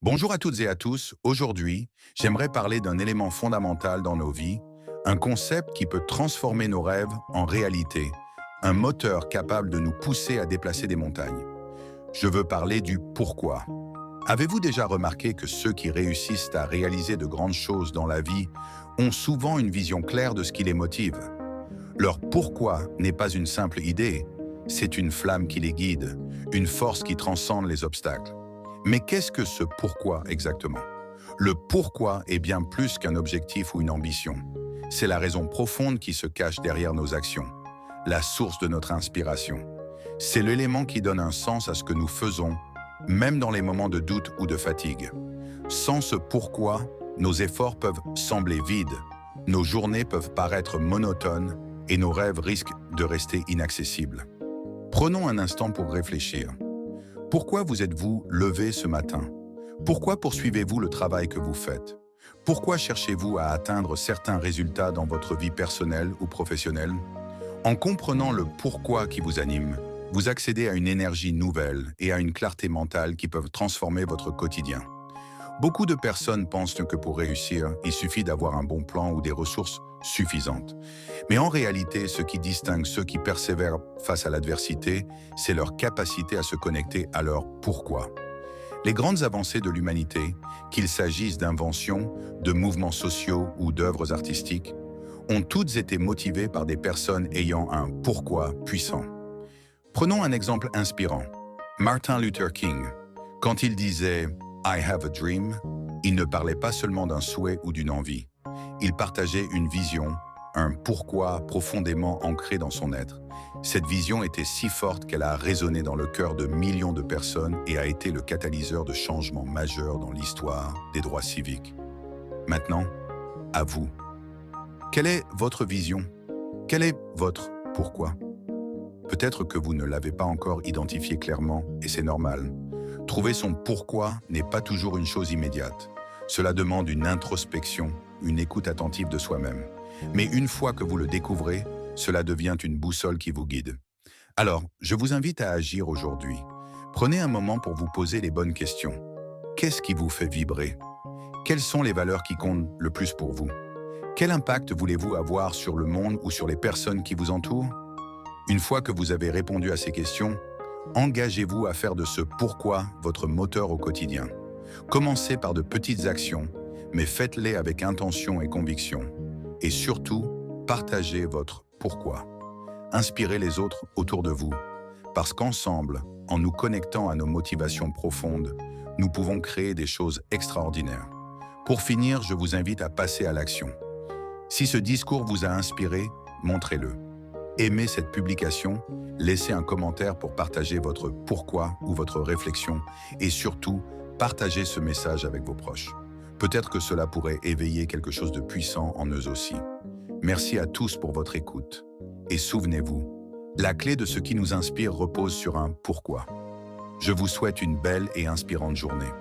Bonjour à toutes et à tous. Aujourd'hui, j'aimerais parler d'un élément fondamental dans nos vies, un concept qui peut transformer nos rêves en réalité, un moteur capable de nous pousser à déplacer des montagnes. Je veux parler du pourquoi. Avez-vous déjà remarqué que ceux qui réussissent à réaliser de grandes choses dans la vie ont souvent une vision claire de ce qui les motive? Leur pourquoi n'est pas une simple idée, c'est une flamme qui les guide, une force qui transcende les obstacles. Mais qu'est-ce que ce pourquoi exactement? Le pourquoi est bien plus qu'un objectif ou une ambition. C'est la raison profonde qui se cache derrière nos actions, la source de notre inspiration. C'est l'élément qui donne un sens à ce que nous faisons, même dans les moments de doute ou de fatigue. Sans ce pourquoi, nos efforts peuvent sembler vides, nos journées peuvent paraître monotones et nos rêves risquent de rester inaccessibles. Prenons un instant pour réfléchir. Pourquoi vous êtes-vous levé ce matin? Pourquoi poursuivez-vous le travail que vous faites? Pourquoi cherchez-vous à atteindre certains résultats dans votre vie personnelle ou professionnelle? En comprenant le pourquoi qui vous anime, vous accédez à une énergie nouvelle et à une clarté mentale qui peuvent transformer votre quotidien. Beaucoup de personnes pensent que pour réussir, il suffit d'avoir un bon plan ou des ressources suffisantes. Mais en réalité, ce qui distingue ceux qui persévèrent face à l'adversité, c'est leur capacité à se connecter à leur pourquoi. Les grandes avancées de l'humanité, qu'il s'agisse d'inventions, de mouvements sociaux ou d'œuvres artistiques, ont toutes été motivées par des personnes ayant un pourquoi puissant. Prenons un exemple inspirant. Martin Luther King, quand il disait « I have a dream », il ne parlait pas seulement d'un souhait ou d'une envie. Il partageait une vision, un pourquoi profondément ancré dans son être. Cette vision était si forte qu'elle a résonné dans le cœur de millions de personnes et a été le catalyseur de changements majeurs dans l'histoire des droits civiques. Maintenant, à vous. Quelle est votre vision? Quel est votre pourquoi? Peut-être que vous ne l'avez pas encore identifié clairement, et c'est normal. Trouver son pourquoi n'est pas toujours une chose immédiate. Cela demande une introspection, une écoute attentive de soi-même. Mais une fois que vous le découvrez, cela devient une boussole qui vous guide. Alors, je vous invite à agir aujourd'hui. Prenez un moment pour vous poser les bonnes questions. Qu'est-ce qui vous fait vibrer? Quelles sont les valeurs qui comptent le plus pour vous? Quel impact voulez-vous avoir sur le monde ou sur les personnes qui vous entourent? Une fois que vous avez répondu à ces questions, engagez-vous à faire de ce pourquoi votre moteur au quotidien. Commencez par de petites actions, mais faites-les avec intention et conviction. Et surtout, partagez votre pourquoi. Inspirez les autres autour de vous, parce qu'ensemble, en nous connectant à nos motivations profondes, nous pouvons créer des choses extraordinaires. Pour finir, je vous invite à passer à l'action. Si ce discours vous a inspiré, montrez-le. Aimez cette publication, laissez un commentaire pour partager votre pourquoi ou votre réflexion et surtout, partagez ce message avec vos proches. Peut-être que cela pourrait éveiller quelque chose de puissant en eux aussi. Merci à tous pour votre écoute. Et souvenez-vous, la clé de ce qui nous inspire repose sur un pourquoi. Je vous souhaite une belle et inspirante journée.